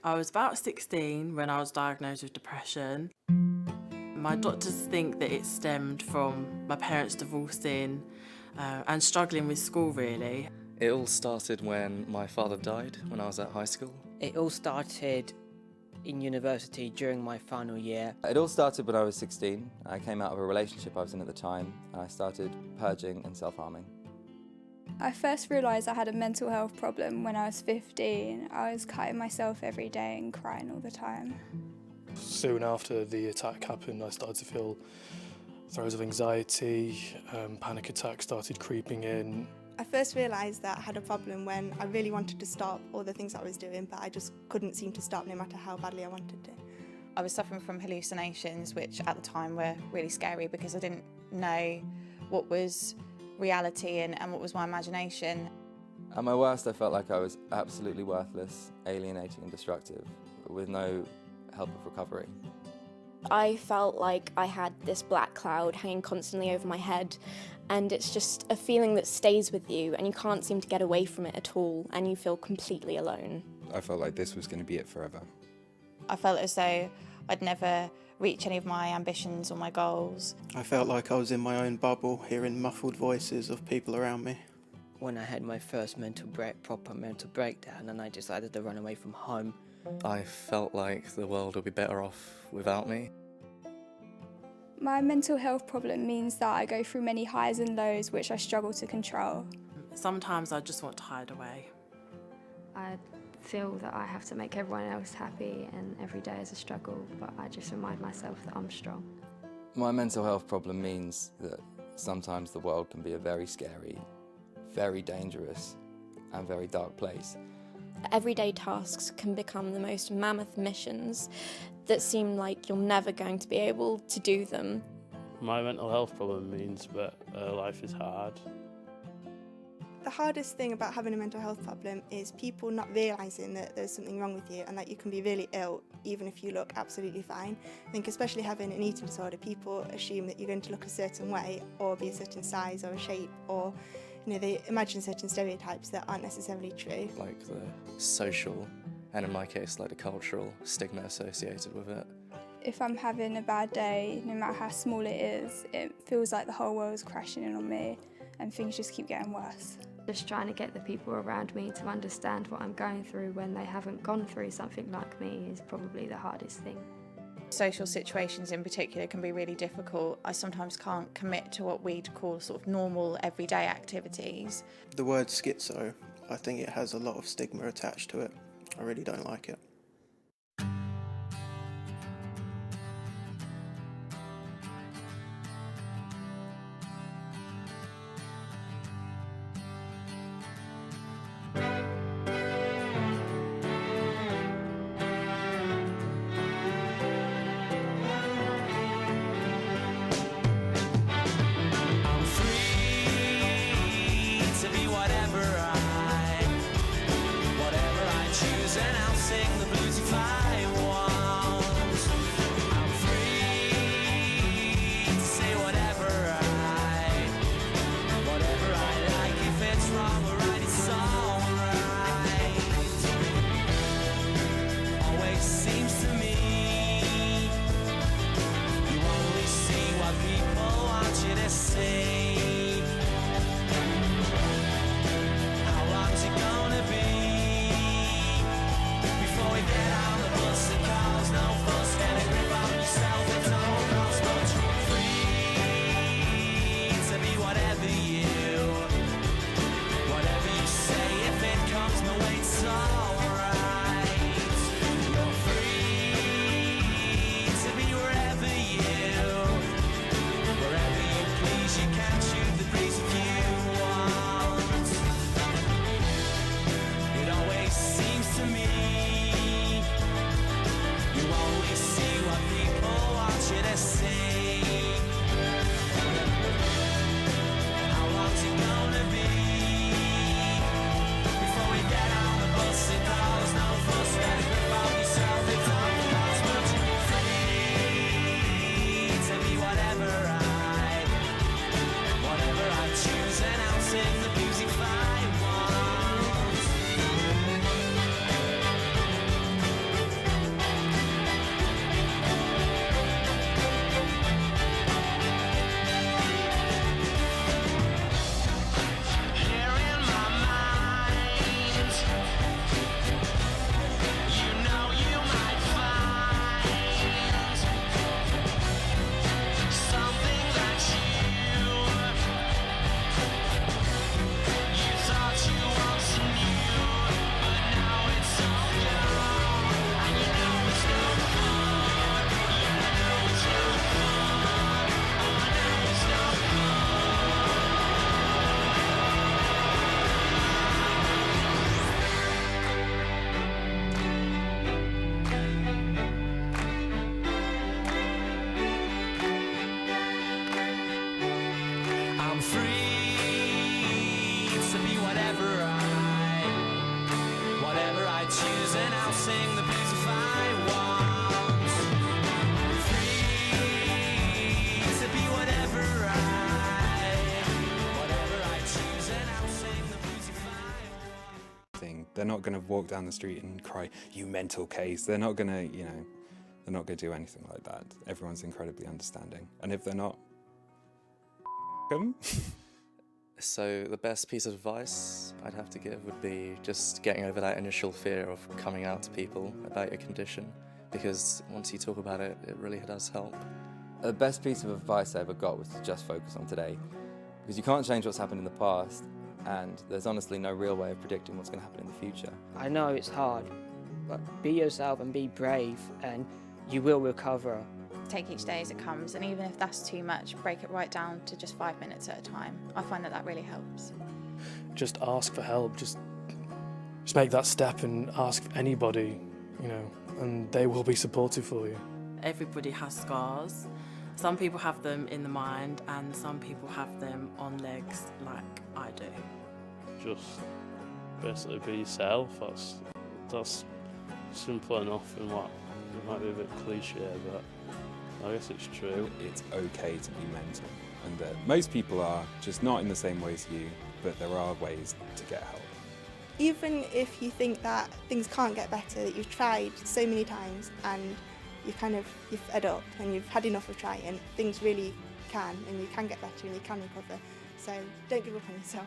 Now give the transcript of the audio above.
I was about 16 when I was diagnosed with depression. My doctors think that it stemmed from my parents divorcing and struggling with school, really. It all started when my father died when I was at high school. It all started in university during my final year. It all started when I was 16. I came out of a relationship I was in at the time and I started purging and self-harming. I first realised I had a mental health problem when I was 15. I was cutting myself every day and crying all the time. Soon after the attack happened, I started to feel throes of anxiety, panic attacks started creeping in. I first realised that I had a problem when I really wanted to stop all the things I was doing, but I just couldn't seem to stop no matter how badly I wanted to. I was suffering from hallucinations, which at the time were really scary because I didn't know what was reality and what was my imagination. At my worst, I felt like I was absolutely worthless, alienating and destructive, with no help of recovery. I felt like I had this black cloud hanging constantly over my head, and it's just a feeling that stays with you and you can't seem to get away from it at all, and you feel completely alone. I felt like this was going to be it forever. I felt as though I'd never reach any of my ambitions or my goals. I felt like I was in my own bubble, hearing muffled voices of people around me. When I had my first proper mental breakdown, and I decided to run away from home. I felt like the world would be better off without me. My mental health problem means that I go through many highs and lows which I struggle to control. Sometimes I just want to hide away. I feel that I have to make everyone else happy and every day is a struggle, but I just remind myself that I'm strong. My mental health problem means that sometimes the world can be a very scary, very dangerous and very dark place. Everyday tasks can become the most mammoth missions that seem like you're never going to be able to do them. My mental health problem means that life is hard. The hardest thing about having a mental health problem is people not realising that there's something wrong with you and that you can be really ill even if you look absolutely fine. I think especially having an eating disorder, people assume that you're going to look a certain way or be a certain size or a shape, or they imagine certain stereotypes that aren't necessarily true. Like the social, and in my case like the cultural stigma associated with it. If I'm having a bad day, no matter how small it is, it feels like the whole world's crashing in on me and things just keep getting worse. Just trying to get the people around me to understand what I'm going through when they haven't gone through something like me is probably the hardest thing. Social situations in particular can be really difficult. I sometimes can't commit to what we'd call sort of normal everyday activities. The word schizo, I think it has a lot of stigma attached to it. I really don't like it. Whatever I choose, and I'll sing the They're not going to walk down the street and cry, "You mental case." They're not going to, they're not going to do anything like that. Everyone's incredibly understanding. And if they're not, them. So the best piece of advice I'd have to give would be just getting over that initial fear of coming out to people about your condition, because once you talk about it, it really does help. The best piece of advice I ever got was to just focus on today, because you can't change what's happened in the past, and there's honestly no real way of predicting what's going to happen in the future. I know it's hard, but be yourself and be brave, and you will recover. Take each day as it comes, and even if that's too much, break it right down to just 5 minutes at a time. I find that really helps. Just ask for help, just make that step and ask anybody, and they will be supportive for you. Everybody has scars. Some people have them in the mind and some people have them on legs like I do. Just basically be yourself. That's simple enough, and what it might be a bit cliche, but I guess it's true. It's okay to be mental, and that most people are, just not in the same way as you, but there are ways to get help. Even if you think that things can't get better, that you've tried so many times and you've fed up and you've had enough of trying, things really can, and you can get better and you can recover. So don't give up on yourself.